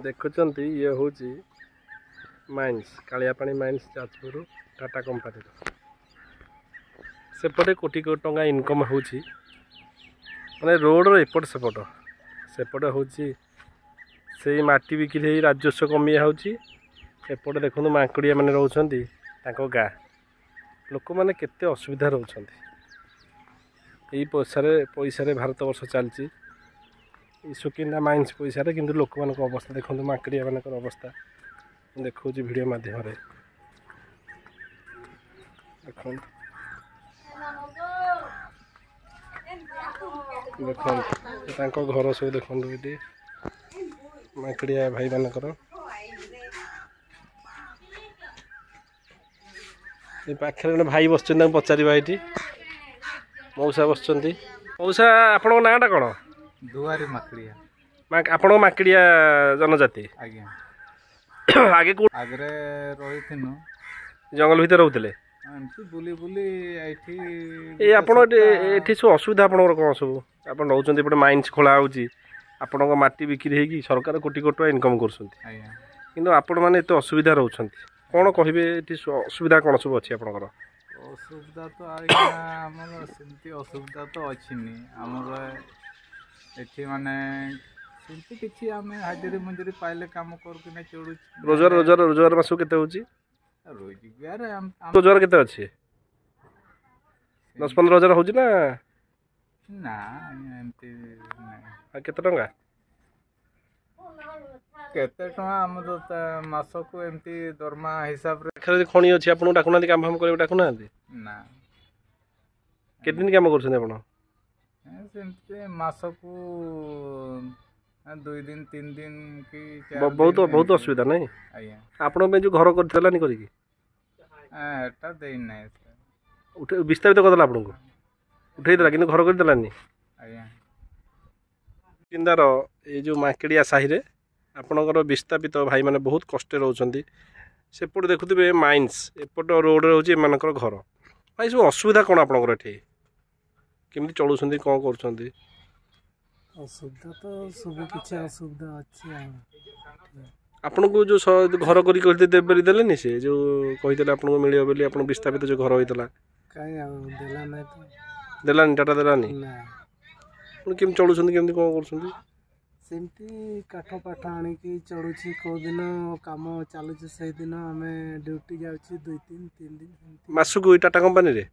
देखुंत ये हूँ mines Kaliapani mines Jajpur Tata company सेपटे कोटी कोटी टंका इनकम हो माने रोड एपट सेपट सेपटे हूँ से माटी बिक्री राजस्व कमी एपटे देखो मांकड़िया मैंने रोचंती गाँ लोक मैंने केते असुविधा रोचंती यही पैसा भारत वर्ष चलती सुकिंदा माइन्स पैसा किंतु लोक मान अवस्था देखो माकड़िया मान अवस्था देखा वीडियो माध्यम देखो घर सब देखो ये माकड़िया भाई मानकर पाखे भाई बस पचार ये मौसा बस मौसा आपण नाटा कौन दुआरी माकड़िया आपण माकड़िया जनजाति आगे आगे रही जंगल भितर रोते बुली बुली ये सब असुविधा आप कौन सब आप रोचे माइन्स खोला आपण माटी बिक्री होगी सरकार कोटी कोटी टका इनकम कर आपण मैंने एत असुविधा रोचे कौन कहे असुविधा कौन सब अच्छी आपंकर असुविधा तो आमर सेमती असुविधा तो अच्छी आमर एठी माने सेमती किछि आमे हाजिरी मंजूरी पाइले काम करके चढ़ू रोजगार रोजगार रोजगार मास केते होची रोजगार रोजगार केते अछि 10-15 हजार होची ना ना एमती ना केते टंका हम तो मास को एमती दरमा हिसाब रे खरे खणी अछि आपन डाकुना काम काम करे डाकुना ना केते दिन काम करछन आपन मास को 2 दिन 3 दिन की बहुत बहुत असुविधा नहीं आपण में जो घर करथलानी करी एटा देई नै उठे विस्तारित कर दला आपन को उठै दला किंतु घर कर दलानी किंदार ये जो माकड़िया साही रे आपनकर विस्थापित भाई माने बहुत कष्ट रोचंती सेपट देखुथिबे माइन्स एपट रोड रे होची मानकर घर भाई सब असुविधा कोन आपनकर एठी केमती चलुछंती कौन कर असुविधा तो सब किसी असुविधा अच्छी आपन को जो घर करी देलेनी से जो कहीदेले आपन को मिलियो बोली आपन विस्थापित जो घर होइतला काई देला नै तो देलानी टाटा देलानी ना आपन केम चलुछंती केमती कौन करछंती सेमती काठ पाठ आनी की चढ़ुची को दिन काम चालुची से दिन हमें ड्यूटी जाउची 2-3 दिन मासु को टाटा कंपनी रे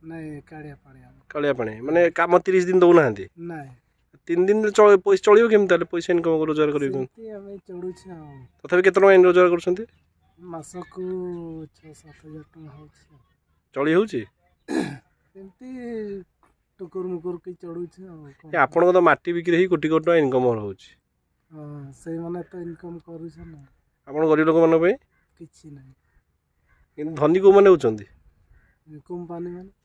नहीं कालिया पानी माने काम 30 दिन दउ ना नहीं 3 दिन पैसा चलियो केम ताले पैसा इनकम रोजगार करियो हमें चढ़ुची तथापि केतना रोजगार करछंती मास को 6-7 हजार टका होची चली होची सेमती टुकुर मुकुर की चढ़ुची आपन तो माटी बिक्री ही कोटी कोटी टका इनकम होची हां से माने तो इनकम करूछ ना आपन गरीब लोक मन पे किछि नहीं इन धनी को माने होचंदी कंपनी माने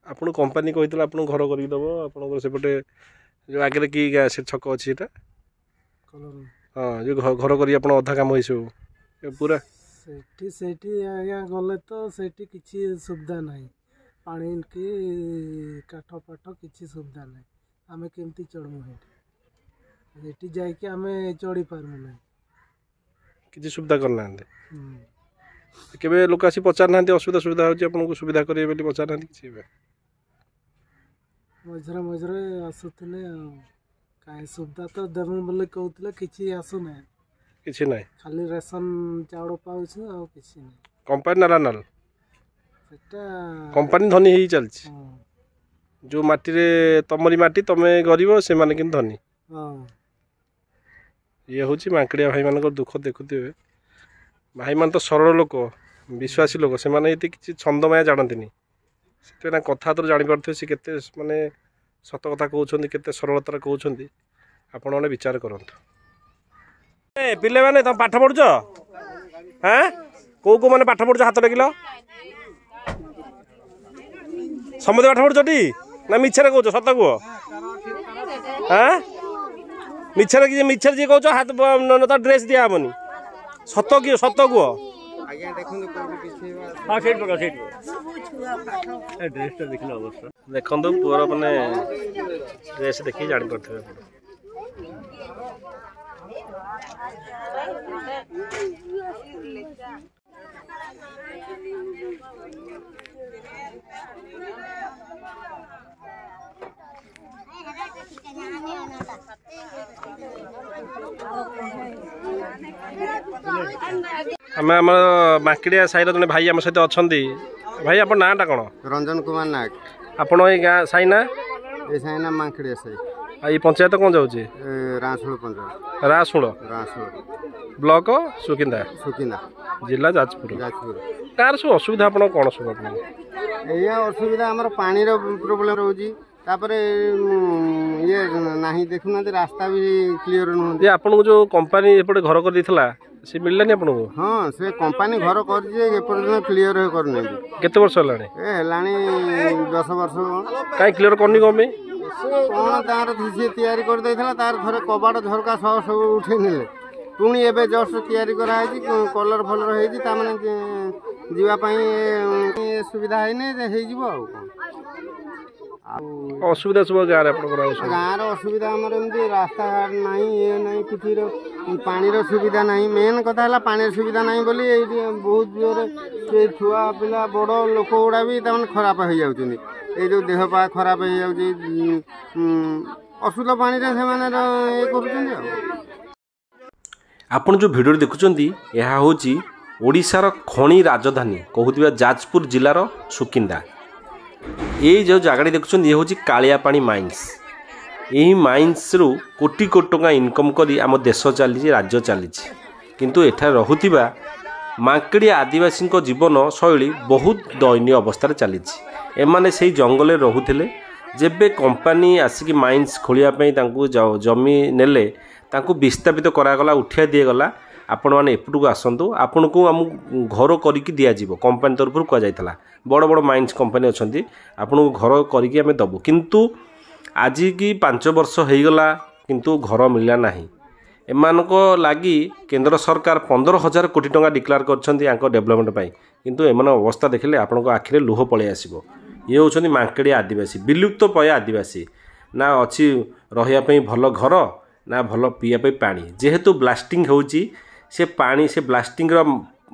आपन कंपनी कहितला आपन घर करी दबो आपन सेपटे जो आगे की से छक अछि एटा हां जो घर करी आपन आधा काम होइसो पूरा सेठी आया गले तो सेठी किछि सुविधा नहीं पानी की काठ पाठ किछि सुविधा नहीं आमे केमती चढ़मु हेठी जाय कि आमे चढ़ी पारमु नहीं किछि सुविधा करना केबे लोक आसी पचार ना असुविधा सुविधा होची आपन को सुविधा करिए बेली पचार ना किछि मजरे मजरे आसुतले काहे सुविधा तो देबे बोले कहउतले किछि आसु नै किछि नै खाली रेशन चाउड़ पाउछ आ किछि नै कंपनी नाला नाल सेटा कंपनी धनी ही चलछि जो माटी रे तमरी माटी तमे गरीब से माने किन धनी हां ये होची माकड़िया भाई मानकर दुख देखुथिबे भाई मान तो सरल लोक विश्वासी लोक से माने ये किसी छंदमाया जानती से कथा तो जापर सी के माने सत कथा कहते केते सरलतार कहते आपण मैंने विचार करूँ पिले मैंने तुम पाठ पढ़ुच हाँ को मैंने पाठ पढ़ुଛ हाथ टेकिल समझे पाठ पढ़ुछटी ना मिछरे कहूछ सत कह हाँ मिछरे जी कहूछ हाथ तो ड्रेस दिया हेनी सत कह देखो पुअर मैंने ड्रेस देखिए जापारे आम आम माकिड़िया साईर जन भाई आम सहित अच्छा भाई आप नाटा कौन रंजन कुमार नायक आपण ये गाँ साई ना ये साई ना मांकड़िया साई ये पंचायत कौन जाऊँगी रासुल पंचायत रासुल ब्लॉक सुकिंदा सुकिंदा जिला जाजपुर जाजपुर कार सब असुविधा आप कौन सब या असुविधा आमर पानी प्रोब्लेम रोजी तापर ये नहीं देखुना रास्ता भी क्लियर नुह आपन को जो कंपनी एपटे घर कर देथिला से मिललानी आपन को हाँ से कंपनी घर कर जे एपर्यंत क्लियर करने केते वर्ष हलानी ए हलानी 10 वर्ष काई क्लियर करनी कमे कौन तार से तैयारी कर देथिला तार थरे कबाड़ झरका सब उठे नेले पुणी एबे जस्ट तैयारी करा है कलर फलर है ता माने जीवा पई सुविधा है ने हे जीवो असुविधा सब गाँव गाँव असुविधा आमर एमती रास्ता घाट नहीं ये नहीं किसी पानी सुविधा नहीं मेन कथा है पानी सुविधा नहीं बोली बहुत जोर से छुआ पिला बड़ लोक गुड़ा भी खराब हो जाती ये जो देह पा खराब हो जाती अशुद्ध पानी से आपण जो भिडियो देखुंत यह हूँ ओडिशार खणी राजधानी कहूथिबा जाजपुर जिलार सुकिंदा ये जो जगह देखुं ये हूँ कालियापाणी माइन्स यही माइन्स रु कोटी कोटी टंका इनकम करी आम देश चली राज्य चली किंतु एठार रहुथिबा मांकड़िया आदिवासी जीवन शैली बहुत दयनीय अवस्था चली एमाने से जंगल रोते जेबे कंपनी आसिक माइन्स खोलियापाई जमी नेले तांकु विस्थापित करागला उठिया दिगला आपण मैंने एपटू आसतु आपन को आम घर करके दिज्व कंपनी तरफ कहुला बड़ बड़ माइन्स कंपनी अच्छा आपन को घर करके दबु किंतु आज की 5 वर्ष हो गला किंतु घर मिलला नहीं एमानक लगी केंद्र सरकार 15,000 कोटी टंका डिक्लेयर कर डेवलपमेंट किंतु एमान अवस्था देखले आपण आखिरे लुह पलि आसो ये होउछन्ती मांकड़िया आदिवासी विलुप्त पय आदिवासी ना अच्छी रहिया भल घर ना भल पीवा पानी जेहेतु ब्लास्टिंग होउची से पानी से ब्लास्टिंग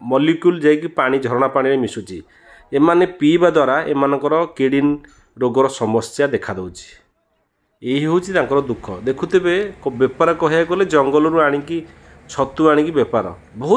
मलिक्यूल जाकि पानी झरणा पानी में मिसुची एमाने पीवा द्वारा एमानकर किडनी रोगर समस्या देखा दउची यही हूँ दुख देखुते बेपार कह गले जंगल आनिकी छतु आनिकी बेपार बहुत